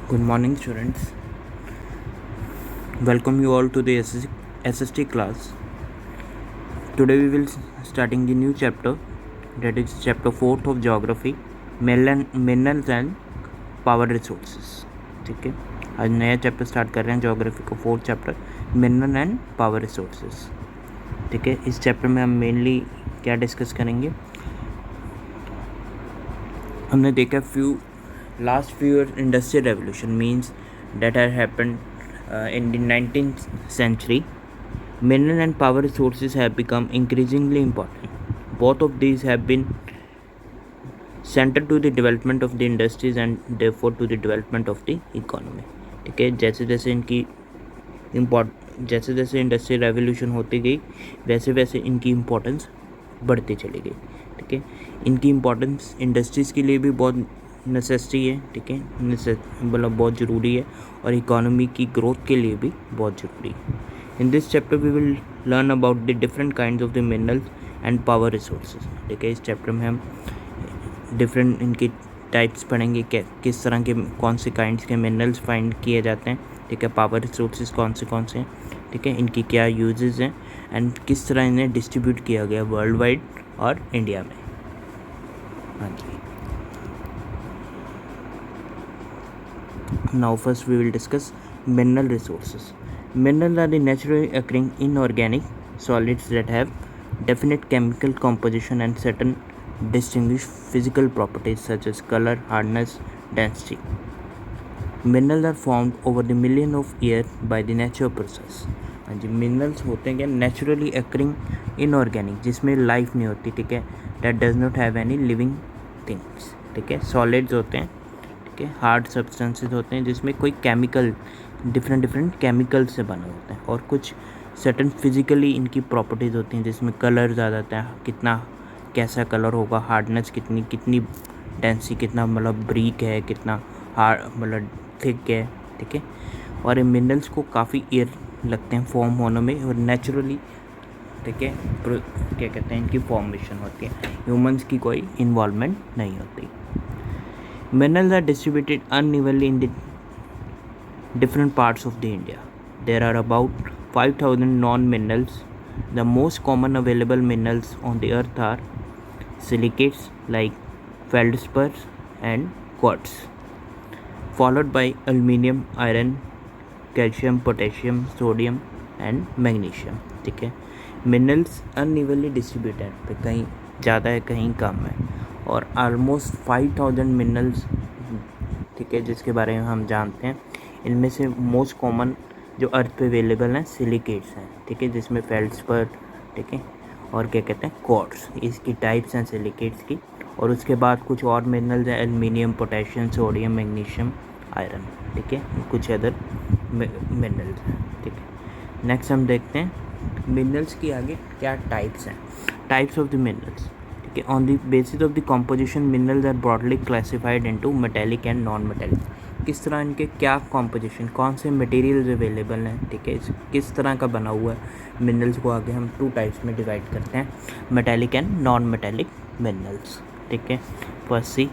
Good morning, students. Welcome you all to the SST class. Today we will starting the new chapter, that is chapter 4th of geography, minerals and power resources. ठीक है, आज नया chapter start कर रहे हैं geography का 4th chapter, mineral and power resources. ठीक है, इस चैप्टर में हम मेनली क्या डिस्कस करेंगे. हमने देखा last few years industrial revolution means that had happened in the 19th century. Mineral and power resources have become increasingly important. Both of these have been central to the development of the industries and therefore to the development of the economy. ठीक है, जैसे जैसे industrial revolution होती गई वैसे वैसे इनकी importance बढ़ती चली गई. ठीक है, इनकी इम्पोर्टेंस इंडस्ट्रीज़ के लिए भी बहुत नेसेसिटी है. ठीक है, मतलब बहुत ज़रूरी है और इकोनॉमी की ग्रोथ के लिए भी बहुत ज़रूरी है. In this chapter we will learn about the different kinds of the minerals and power resources. ठीक है, इस चैप्टर में हम डिफरेंट इनके टाइप्स पढ़ेंगे, किस तरह के कौन से काइंड्स के मिनरल्स फाइंड किए जाते हैं. ठीक है, पावर रिसोर्सेज कौन से हैं. ठीक है, इनकी क्या यूजेस हैं एंड किस तरह इन्हें डिस्ट्रीब्यूट किया गया वर्ल्ड वाइड और इंडिया में. हाँ जी, now first we will discuss mineral resources. Minerals are the naturally occurring inorganic solids that have definite chemical composition and certain distinguished physical properties such as color, hardness, density. Minerals are formed over the million of years by the natural process. हाँ जी, minerals होते हैं क्या naturally occurring inorganic, जिसमें life नहीं होती. ठीक है, that does not have any living things. ठीक है, सॉलिड्स होते हैं. ठीक है, हार्ड सब्सटेंसेस होते हैं जिसमें कोई केमिकल डिफरेंट केमिकल से बने होते हैं और कुछ सर्टन फिजिकली इनकी प्रॉपर्टीज़ होती हैं जिसमें कलर ज़्यादा आता है, कितना कैसा कलर होगा, हार्डनेस कितनी डेंसिटी कितना मतलब ब्रीक है, कितना हार्ड मतलब थिक है. ठीक है, और इन मिनरल्स को काफ़ी ईयर लगते हैं फॉर्म होने में और नेचुरली ठीक है क्या कहते हैं इनकी फॉर्मेशन होती है, ह्यूमंस की कोई इन्वॉल्वमेंट नहीं होती. Minerals are distributed unevenly in the different parts of the India. There are about 5,000 non-minerals. The most common available minerals on the earth are silicates like feldspar and quartz, followed by aluminium, iron, calcium, potassium, sodium and magnesium. ठीक है, minerals unevenly distributed पे कहीं ज़्यादा है कहीं कम है और almost 5,000 minerals. ठीक है, जिसके बारे में हम जानते हैं. इनमें से मोस्ट कॉमन जो अर्थ पे अवेलेबल हैं सिलिकेट्स हैं. ठीक है, जिसमें फेल्ड्सपर ठीक है और क्या कहते हैं क्वार्ट्ज, इसकी टाइप्स हैं सिलिकेट्स की. और उसके बाद कुछ और मिनरल्स हैं aluminium, potassium, sodium, magnesium, iron. ठीक है, कुछ अदर मिनरल्स हैं. ठीक है, नेक्स्ट हम देखते हैं मिनरल्स की आगे क्या टाइप्स हैं. Types of the minerals. ठीक है, on the basis of the composition minerals are broadly classified into metallic and non metallic. किस तरह इनके क्या कॉम्पोजिशन, कौन से मटेरियल्स अवेलेबल हैं. ठीक है, किस तरह का बना हुआ है मिनरल्स को आगे हम 2 टाइप्स में डिवाइड करते हैं, metallic and non metallic minerals. ठीक है, first see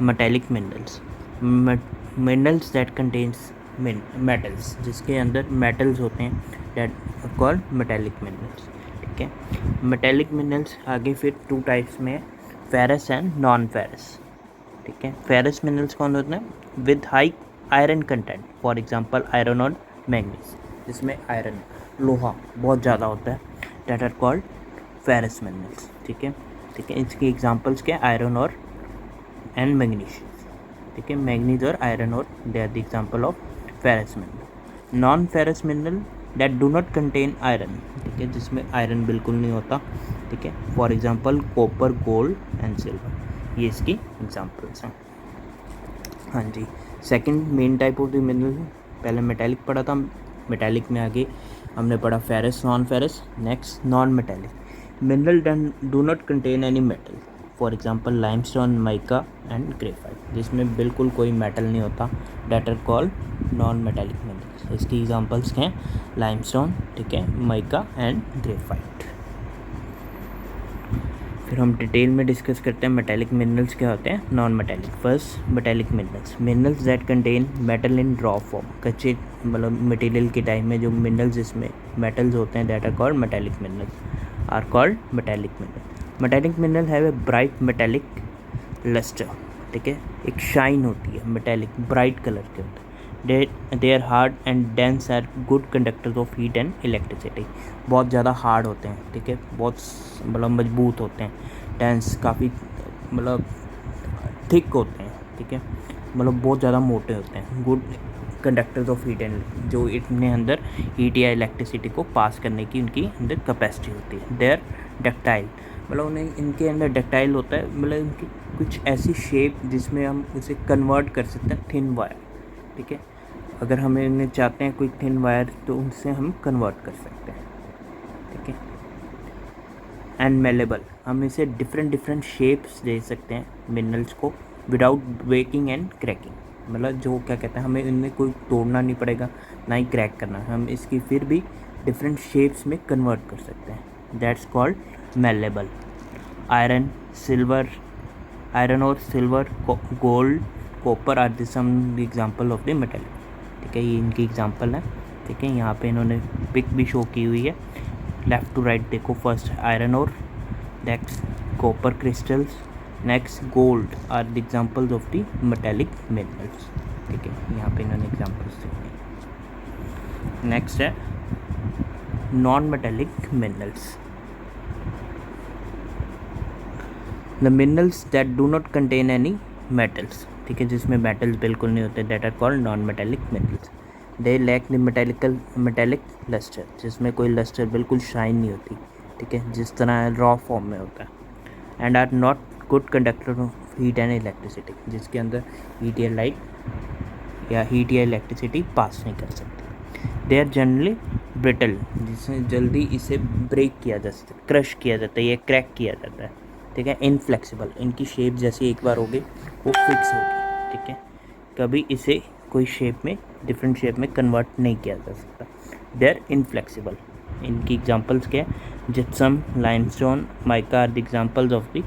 metallic minerals. Minerals that contains metals, जिसके अंदर मेटल्स होते हैं, दैट कॉल्ड मेटेलिक मिनरल्स. ठीक है, मेटेलिक मिनरल्स आगे फिर 2 टाइप्स में, फेरस एंड नॉन फेरस. ठीक है, फेरस मिनरल्स कौन होते हैं with high iron content, for example iron और मैंगनीज, जिसमें आयरन लोहा बहुत ज़्यादा होता है, that are called ferrous minerals. ठीक है, इसके एग्जांपल्स क्या, आयरन और एंड मैंगनीज. ठीक है, मैंगनीज और आयरन और they are the example of ferrous mineral. Non ferrous mineral that do not contain iron. ठीक है, जिसमें आयरन बिल्कुल नहीं होता. ठीक है, for example copper, gold and silver, ये इसकी एग्जांपल्स हैं. हाँ जी, second main type of the mineral, पहले मेटेलिक पढ़ा था, मेटेलिक में आगे हमने पढ़ा ferrous, non ferrous. Next non metallic. Mineral do not contain any metal, for example limestone, mica and graphite, जिसमें बिल्कुल कोई मेटल नहीं होता, that are called non metallic minerals. इसकी एग्जांपल्स हैं लाइमस्टोन, ठीक है, माइका एंड ग्रेफाइट. फिर फिर हम डिटेल में डिस्कस करते हैं मेटेलिक मिनरल्स क्या होते हैं, non metallic. First metallic minerals, minerals that contain metal in raw form, कच्चे मतलब मटेरियल के टाइम में जो मिनरल्स जिसमें मेटल्स होते हैं, that are called metallic minerals, are called metallic mineral. Metallic mineral have a bright metallic lustre, ठीक है, एक शाइन होती है, मेटेलिक ब्राइट कलर के होते हैं। They are hard and dense, are good conductors of heat and electricity, बहुत ज़्यादा हार्ड होते हैं, ठीक है, बहुत मतलब मजबूत होते हैं, डेंस काफ़ी मतलब थिक होते हैं, ठीक है, मतलब बहुत ज़्यादा मोटे होते हैं, good conductors of heat and, जो इतने अंदर हीट या इलेक्ट्रिसिटी को पास करने की उनकी अंदर कैपेसिटी होती है। दे आर डक्टाइल, मतलब उन्हें इनके अंदर डक्टाइल होता है, मतलब इनकी कुछ ऐसी शेप जिसमें हम उसे कन्वर्ट कर सकते हैं थिन वायर, ठीक है, अगर हमें इन्हें चाहते हैं कोई थिन वायर तो उनसे हम कन्वर्ट कर सकते हैं, ठीक है। एंड मेलेबल, हम इसे डिफरेंट शेप्स दे सकते हैं मिनरल्स को विदाउट ब्रेकिंग एंड क्रैकिंग, मतलब जो क्या कहते हैं हमें इनमें कोई तोड़ना नहीं पड़ेगा ना ही क्रैक करना, हम इसकी फिर भी डिफरेंट शेप्स में कन्वर्ट कर सकते हैं, that's called malleable. Iron, silver, iron और silver, gold, copper are the some example of the metal, ठीक है, ये इनकी एग्जांपल है, ठीक है। यहाँ पे इन्होंने पिक भी शो की हुई है, लेफ़्ट टू राइट देखो, फर्स्ट आयरन और, next copper crystals, next gold are the examples of the metallic minerals, ठीक है, यहाँ पे इन्होंने एग्जांपल्स दिए। नेक्स्ट है non metallic minerals, the minerals that do not contain any metals, ठीक है, जिसमें मेटल्स बिल्कुल नहीं होते, that are called non metallic minerals. They lack the metallic lustre, जिसमें कोई लस्टर बिल्कुल शाइन नहीं होती, ठीक है, जिस तरह रॉ फॉर्म में होता है। And are not good conductor of heat and electricity, जिसके अंदर हीट या लाइट या हीट या इलेक्ट्रिसिटी पास नहीं कर सकती। दे आर जनरली ब्रिटल, जिससे जल्दी इसे ब्रेक किया जा सकता है, क्रश किया जाता है या क्रैक किया जाता है, ठीक है। इनफ्लेक्सिबल, इनकी शेप जैसी एक बार हो गई वो फिक्स होगी, ठीक है, कभी इसे कोई शेप में डिफरेंट शेप में कन्वर्ट नहीं किया जा सकता। दे आर इनफ्लेक्सिबल, इनकी एग्जांपल्स क्या है, gypsum, limestone, mica are the examples of the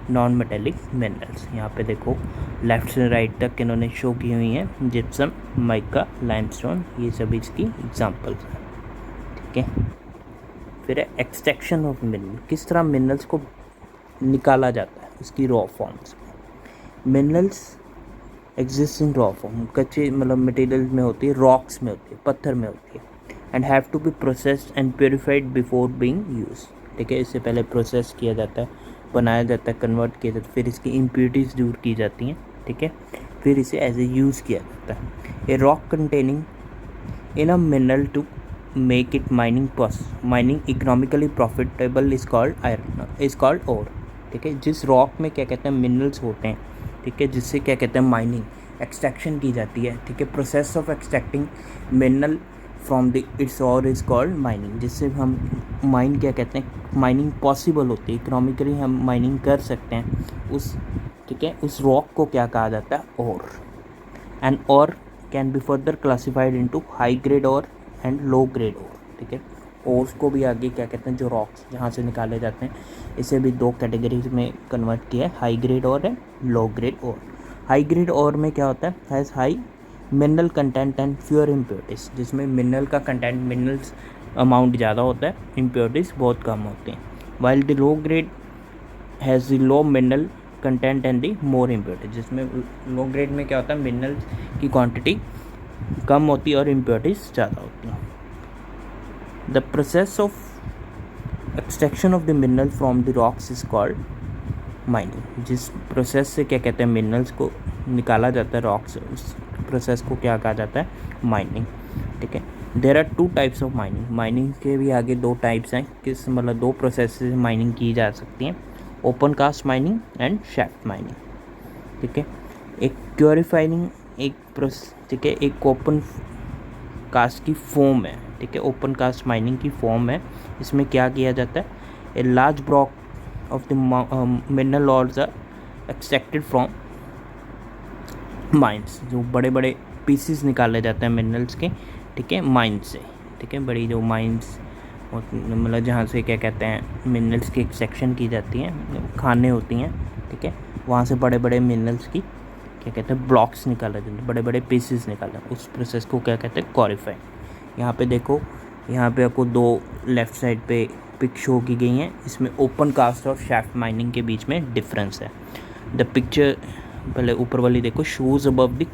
non metallic minerals. यहाँ पे देखो लेफ्ट से राइट तक इन्होंने शो की हुई हैं, जिप्सम, माइका, लाइमस्टोन, ये सभी इसकी एग्जांपल्स हैं, ठीक है। फिर है एक्सट्रैक्शन ऑफ मिनरल, किस तरह मिनरल्स को निकाला जाता है उसकी raw forms. Minerals exist in raw form, कच्चे मतलब मटेरियल में होती है, रॉक्स में होती है, पत्थर में होती है, and have to be processed and purified before being use, ठीक है, इससे पहले प्रोसेस किया जाता है, बनाया जाता है, कन्वर्ट किया जाता है, फिर इसकी इम्प्योरिटीज़ दूर की जाती हैं, ठीक है, फिर इसे एज ए यूज़ किया जाता है। A rock containing in a mineral to make it mining economically profitable is called ore, ठीक है, जिस रॉक में क्या कहते हैं मिनरल्स होते हैं, ठीक है, जिससे क्या कहते हैं माइनिंग एक्सट्रैक्शन की जाती है, ठीक है, process of extracting mineral from the it's और इज कॉल्ड माइनिंग, जिससे हम माइन क्या कहते हैं माइनिंग पॉसिबल होती है, इकोनॉमिकली हम माइनिंग कर सकते हैं उस, ठीक है, उस रॉक को क्या कहा जाता है, ओर। एंड और can be further classified into high grade और एंड लो ग्रेड ओर, ठीक है, ओर्स को भी आगे क्या कहते हैं जो रॉक्स जहाँ से निकाले जाते हैं, इसे भी दो कैटेगरीज में कन्वर्ट किया है, हाई ग्रेड और है लो ग्रेड और। हाई ग्रेड और में क्या होता है, has high mineral content and fewer impurities, जिसमें मिनरल का कंटेंट मिनरल्स अमाउंट ज़्यादा होता है, इम्प्योरिटीज़ बहुत कम होती हैं। While the low grade has the low mineral content and the more impurities, जिसमें लो ग्रेड में क्या होता है मिनरल की क्वांटिटी कम होती है और इम्प्योरिटीज़ ज़्यादा होती हैं। The process of extraction of the mineral from the rocks is called mining, जिस प्रोसेस से क्या कहते हैं मिनरल्स को निकाला जाता है रॉक से, उस प्रोसेस को क्या कहा जाता है, माइनिंग, ठीक है। There are two types of mining, mining के भी आगे दो टाइप्स हैं, किस मतलब दो प्रोसेस से माइनिंग की जा सकती है, open cast mining and shaft mining, ठीक है। एक प्योरीफाइंग एक प्रोसेस, ठीक है, एक ओपन कास्ट की फॉर्म है, ठीक है, ओपन कास्ट माइनिंग की फॉर्म है, इसमें क्या किया जाता है, a large block of the mineral ores are extracted from mines, जो बड़े बड़े पीसेस निकाले जाते हैं मिनरल्स के, ठीक है, माइंस से, ठीक है, बड़ी जो माइंस मतलब जहाँ से क्या कहते हैं मिनरल्स की एक्सट्रैक्शन की जाती हैं, खाने होती हैं, ठीक है, वहाँ से बड़े बड़े मिनरल्स की क्या कहते हैं ब्लॉक्स निकाले जाते हैं, बड़े बड़े पीसेस निकाले, उस प्रोसेस को क्या कहते हैं क्लॉरिफाइंग। यहाँ पे देखो, यहाँ पे आपको दो लेफ़्ट साइड पे पिक शो की गई हैं, इसमें ओपन कास्ट और शैफ्ट माइनिंग के बीच में डिफरेंस है। द पिक्चर पहले ऊपर वाली देखो, shows above the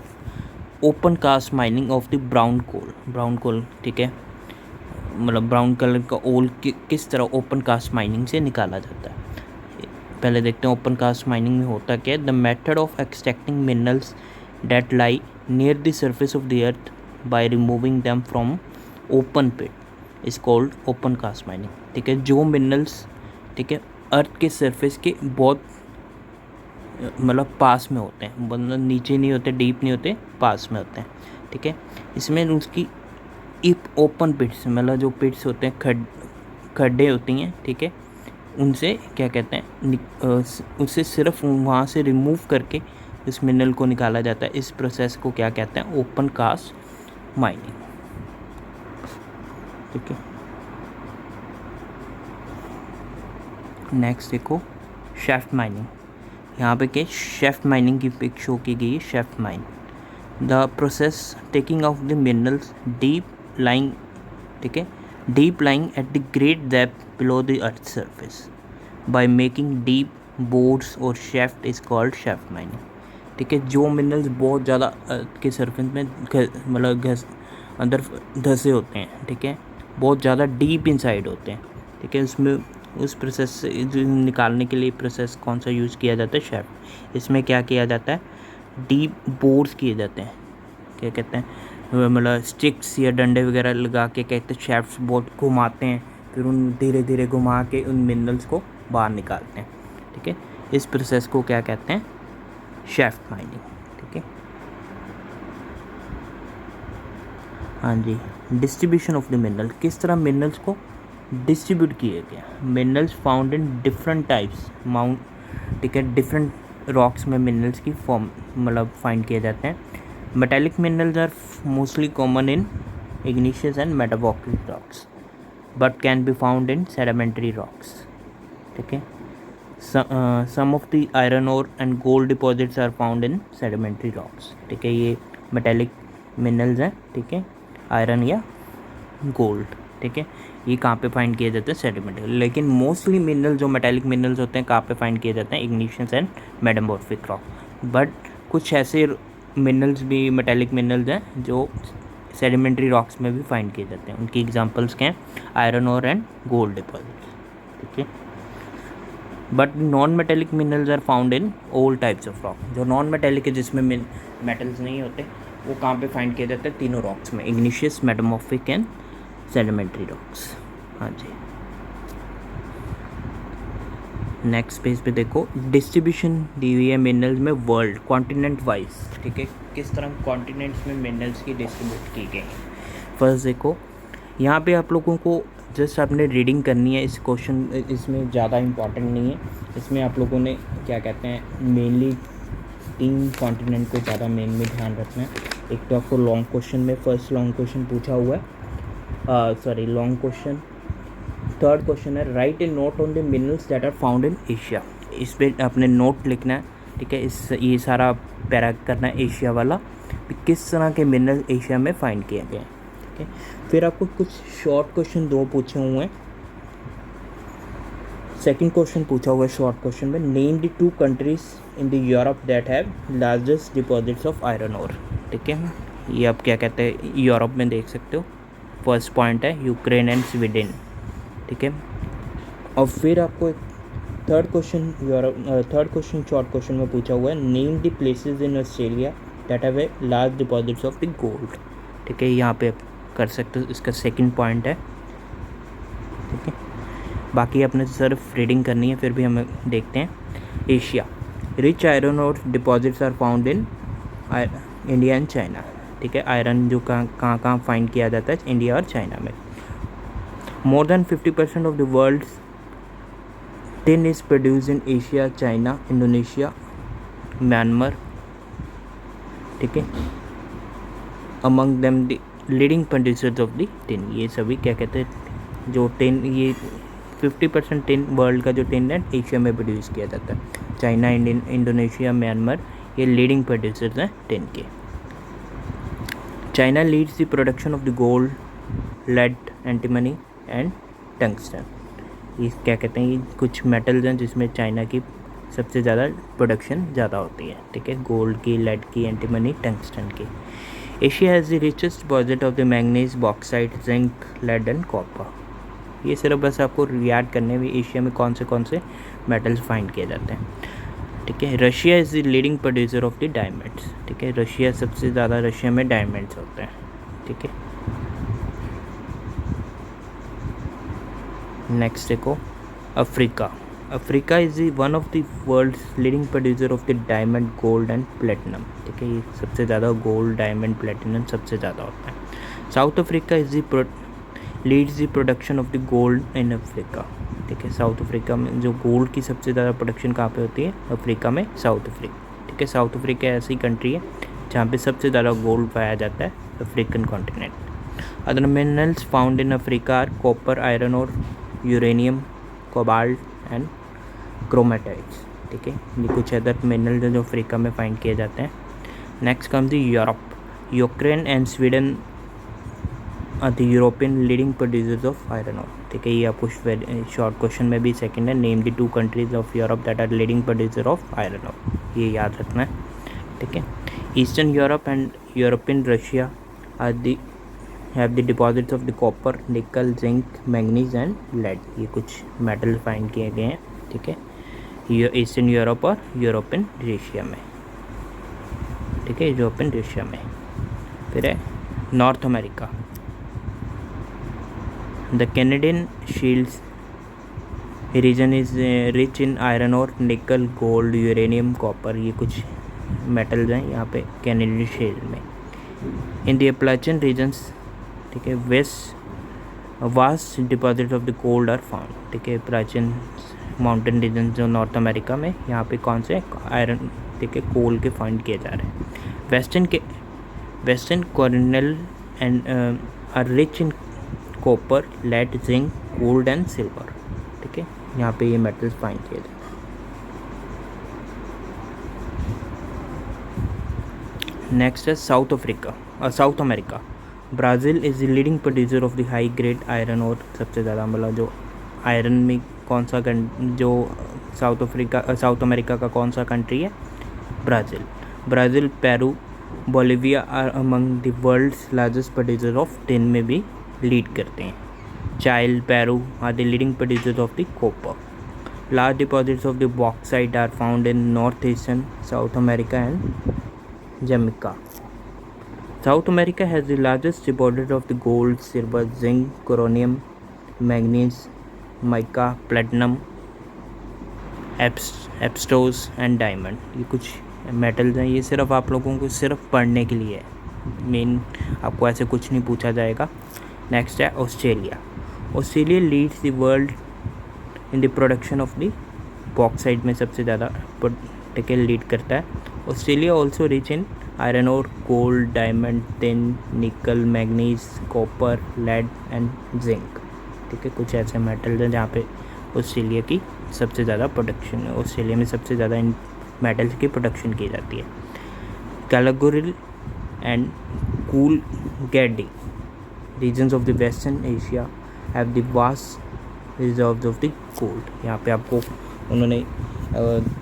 open cast mining of the brown coal, ठीक है, मतलब ब्राउन कलर का ओल किस तरह ओपन कास्ट माइनिंग से निकाला जाता है। पहले देखते हैं ओपन कास्ट माइनिंग में होता क्या है। The method of extracting minerals that lie near the surface of the earth by removing them from open pit is called open cast mining, ठीक है। जो मिनरल्स, ठीक है, अर्थ के सरफेस के बहुत मतलब पास में होते हैं, मतलब नीचे नहीं होते, डीप नहीं होते, पास में होते हैं, ठीक है। इसमें उसकी ओपन पिट्स, मतलब जो पिट्स होते हैं, खड्डे होती हैं, ठीक है, उनसे क्या कहते हैं उससे सिर्फ वहाँ से रिमूव करके इस मिनरल को निकाला जाता है। इस प्रोसेस को क्या कहते हैं ओपन कास्ट माइनिंग, ठीक है। नेक्स्ट देखो शैफ्ट माइनिंग। यहाँ पे क्या शैफ्ट माइनिंग की पिक शो की गई है। Shaft mine the process taking off the minerals deep lying, ठीक है, deep lying at the great depth below the earth surface by making deep bores और shaft is called shaft mining, ठीक है। जो minerals बहुत ज़्यादा अर्थ के सरफेस में मतलब अंदर धंसे होते हैं, ठीक है, बहुत ज़्यादा डीप इनसाइड होते हैं, ठीक है, उसमें उस प्रोसेस से निकालने के लिए प्रोसेस कौन सा यूज़ किया जाता है शैफ्ट। इसमें क्या किया जाता है डीप बोर्स किए जाते हैं, क्या कहते हैं मतलब स्टिक्स या डंडे वगैरह लगा के कहते हैं शैफ्ट बहुत घुमाते हैं, फिर उन धीरे धीरे घुमा के उन मिनरल्स को बाहर निकालते हैं, ठीक है। इस प्रोसेस को क्या कहते हैं शैफ्ट माइनिंग, ठीक है। हाँ जी, डिस्ट्रीब्यूशन ऑफ द मिनरल, किस तरह मिनरल्स को डिस्ट्रीब्यूट किए गया। Minerals found in different types mount, ठीक है, डिफरेंट रॉक्स में मिनरल्स की फॉर्म मतलब फाइंड किए जाते हैं। Metallic minerals are mostly common in igneous and metamorphic rocks but can be found in sedimentary rocks, ठीक है। some of the iron ore and gold deposits are found in sedimentary rocks, ठीक है। ये metallic minerals हैं, ठीक है, iron या gold, ठीक है, ये कहाँ पे फाइंड किए जाते हैं सेडिमेंट्री। लेकिन मोस्टली मिनरल जो मेटेलिक मिनरल्स होते हैं कहाँ पे फाइंड किए जाते हैं igneous and metamorphic rock. But कुछ ऐसे मिनरल्स भी मेटेलिक मिनरल्स हैं जो सेडिमेंट्री रॉक्स में भी फाइंड किए जाते हैं। उनकी एग्जांपल्स क्या हैं iron ore and gold deposits, ठीक है। But non metallic minerals are found in all types of rock. जो नॉन मेटेलिक है जिसमें मेटल्स नहीं होते वो कहाँ पे फाइंड किए जाते हैं तीनों रॉक्स में, igneous, metamorphic and sedimentary rocks. हाँ जी, नेक्स्ट पेज पे देखो डिस्ट्रीब्यूशन दी हुई है मिनरल्स में वर्ल्ड कॉन्टिनेंट वाइज, ठीक है, किस तरह कॉन्टिनेंट्स में मिनरल्स की डिस्ट्रीब्यूट की गई। फर्स्ट देखो यहाँ पे आप लोगों को जस्ट आपने रीडिंग करनी है, इस क्वेश्चन इसमें ज़्यादा इम्पॉर्टेंट नहीं है। इसमें आप लोगों ने क्या कहते हैं मेनली 3 कॉन्टिनेंट को ज़्यादा मेन में ध्यान रखना है। एक तो आपको लॉन्ग क्वेश्चन में फर्स्ट लॉन्ग क्वेश्चन पूछा हुआ है, लॉन्ग क्वेश्चन थर्ड क्वेश्चन है write a note on the minerals that are found in Asia. इस पर अपने नोट लिखना है, ठीक है। ये सारा पैरा करना है एशिया वाला, किस तरह के मिनरल एशिया में फाइंड किए गए हैं, ठीक है। फिर आपको कुछ शॉर्ट क्वेश्चन 2 पूछे हुए हैं। सेकंड क्वेश्चन पूछा हुआ है शॉर्ट क्वेश्चन में name the 2 countries in the Europe that have largest deposits of iron ore, ठीक है। ये आप क्या कहते हैं यूरोप में देख सकते हो। फर्स्ट पॉइंट है यूक्रेन एंड स्वीडन, ठीक है। और फिर आपको एक थर्ड क्वेश्चन शॉर्ट क्वेश्चन में पूछा हुआ है the the places in Australia that have a large deposits of the gold, ठीक है। यहाँ पे आप कर सकते हो, इसका सेकंड पॉइंट है, ठीक है। बाकी आपने सिर्फ रीडिंग करनी है, फिर भी हमें देखते हैं। Asia rich iron ore deposits are found in India and China, ठीक है। आयरन जो कहाँ फाइंड किया जाता है इंडिया और चाइना में। More than 50% of the world's tin is produced in Asia, China, Indonesia, Myanmar, ठीक है। Among them the leading producers of the tin, ये सभी क्या कहते हैं जो टिन, ये 50% टिन, वर्ल्ड का जो टिन है एशिया में प्रोड्यूस किया जाता है। चाइना, इंडोनेशिया, म्यांमार ये लीडिंग प्रोड्यूसर्स हैं टिन के। China leads the production of the gold, lead, antimony and tungsten. ये क्या कहते हैं, ये कुछ मेटल्स हैं जिसमें चाइना की सबसे ज़्यादा प्रोडक्शन ज़्यादा होती है, ठीक है, गोल्ड की, लेड की, एंटीमनी, टंगस्टन की। Asia has the richest deposit of the manganese, bauxite, zinc, lead and copper. ये सिर्फ बस आपको याद करने में एशिया में कौन से मेटल्स फाइंड किए जाते हैं, ठीक है। Russia is the leading producer of the diamonds, ठीक है, रशिया सबसे ज़्यादा, रशिया में डायमंड्स होते हैं, ठीक है। नेक्स्ट देखो Africa. Africa is one of the world's leading producer of the diamond, gold and platinum, ठीक है, ये सबसे ज़्यादा गोल्ड, डायमंड, प्लेटिनम सबसे ज़्यादा होता है। South Africa is the leads the production of the gold in Africa, ठीक है। साउथ अफ्रीका में जो गोल्ड की सबसे ज़्यादा प्रोडक्शन कहाँ पे होती है, अफ्रीका में, साउथ अफ्रीका, ठीक है। साउथ अफ्रीका ऐसी कंट्री है जहाँ पे सबसे ज़्यादा गोल्ड पाया जाता है, African continent. Other minerals found in Africa are copper, iron और यूरेनियम, कोबाल्ट एंड क्रोमेटाइट्स, ठीक है। ये कुछ अदर मिनरल जो अफ्रीका में फाइंड किए जाते हैं। Next comes the Europe. Ukraine and Sweden are the European leading producers of iron ore, ठीक है। ये आपको शॉर्ट क्वेश्चन में भी second name, the the 2 countries of Europe that are leading producer of iron ore, ये याद रखना है, ठीक है। Eastern Europe and European Russia are the have the deposits of the copper, nickel, zinc, manganese and lead. ये कुछ metal find किए गए हैं, ठीक है, ईस्टर्न यूरोप और यूरोपियन एशिया में, ठीक है, यूरोपियन एशिया में। फिर है north America. The Canadian shields region is rich in iron और निकल, गोल्ड, यूरेनियम, कॉपर। ये कुछ मेटल्स हैं यहाँ पे कैनेडियन शील्ड में। इन द अपलाचियन रीजन्स, ठीक है, west vast deposit of the gold are found, ठीक है। प्राचीन माउंटेन रीजन जो नॉर्थ अमेरिका में, यहाँ पे कौन से आयरन, ठीक है, कोल के फाइंड किए जा रहे हैं। Western cornel and are rich in copper, lead, zinc, gold and silver, ठीक है, यहाँ पे ये मेटल्स फाइंड किए जाते हैं। नेक्स्ट है south America. Brazil is the leading producer of the high grade iron और सबसे ज़्यादा, मतलब जो आयरन में कौन सा जो साउथ अमेरिका का कौन सा कंट्री है, Brazil, Peru, Bolivia are among the world's largest producer of tin में भी लीड करते हैं। Chile, Peru are the leading producer of the copper. Large deposits of the bauxite are found in north eastern south America and Jamaica. South America has the largest deposit of the gold, silver, zinc, chromium, manganese, mica, platinum, asbestos and diamond। ये कुछ metals हैं, ये सिर्फ आप लोगों को सिर्फ पढ़ने के लिए है, मेन आपको ऐसे कुछ नहीं पूछा जाएगा। नेक्स्ट है Australia leads the world in the production of the bauxite में सबसे ज़्यादा, ठीक है, लीड करता है। Australia also rich in iron ore, gold, diamond, tin, nickel, manganese, copper, lead and zinc, ठीक है। कुछ ऐसे मेटल्स हैं जहाँ पे ऑस्ट्रेलिया की सबसे ज़्यादा प्रोडक्शन है, ऑस्ट्रेलिया में सबसे ज़्यादा इन मेटल्स की प्रोडक्शन की जाती है। Kalgoorlie and Coolgardie regions of the western Asia have the vast reserves of the gold. यहाँ पे आपको उन्होंने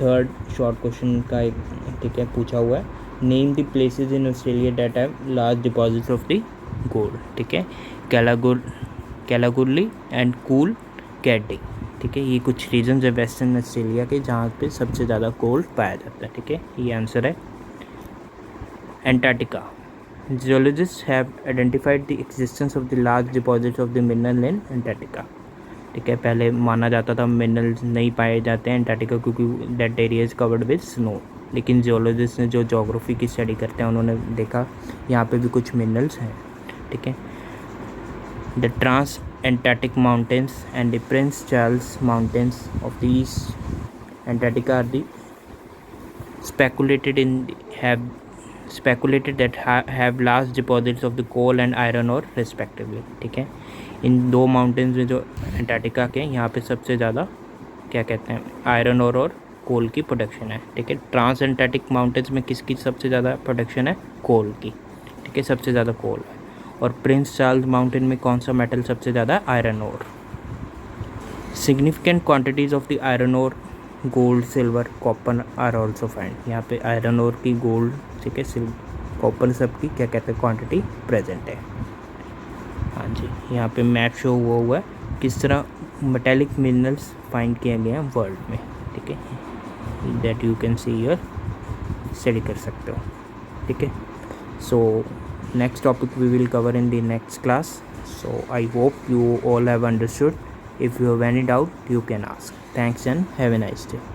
थर्ड शॉर्ट क्वेश्चन का एक, ठीक है, पूछा हुआ है, the the places in Australia that have large deposits of the gold, ठीक है। कैलागुरली एंड कूल गैडी, ठीक है, ये कुछ रीजन्स है वेस्टर्न ऑस्ट्रेलिया के जहाँ पे सबसे ज़्यादा गोल्ड पाया जाता है, ठीक है, ये आंसर है। Antarctica. Geologist have identified the existence of the large deposits of the mineral in Antarctica, ठीक है। पहले माना जाता था मिनरल्स नहीं पाए जाते हैं एंटार्क्टिका क्योंकि that area is covered with snow, लेकिन जियोलॉजिस्ट ने जो ज्योग्राफी की स्टडी करते हैं उन्होंने देखा यहाँ पे भी कुछ मिनरल्स हैं, ठीक है। The Transantarctic mountains and the Prince Charles mountains of the east Antarctica are the speculated that have large deposits of the coal and iron ore respectively, ठीक है। इन 2 माउंटेन्स में जो अंटार्कटिका के, यहाँ पे सबसे ज़्यादा क्या कहते हैं आयरन और कोल की प्रोडक्शन है। ठीक है, ट्रांस एंटार्क्टिक माउंटेन्स में किसकी सबसे ज़्यादा प्रोडक्शन है? कोल की। ठीक है, सबसे ज़्यादा कोल है। और प्रिंस चार्ल्स माउंटेन में कौन सा मेटल सबसे ज़्यादा? Iron ore. Significant quantities of the iron ore, gold, silver, copper are also find. यहाँ पे आयरन ओर की, गोल्ड, ठीक है, सिल्वर, कॉपर, सब की क्या कहते हैं क्वांटिटी प्रेजेंट है। हाँ जी, यहाँ पे मैप शो हुआ है किस तरह मेटेलिक मिनरल्स फाइंड किए गए हैं वर्ल्ड में। ठीक है, that you can see your study कर सकते हो। ठीक है, so next topic we will cover in the next class. So I hope you all have understood. If you have any doubt, you can ask. Thanks and have a nice day.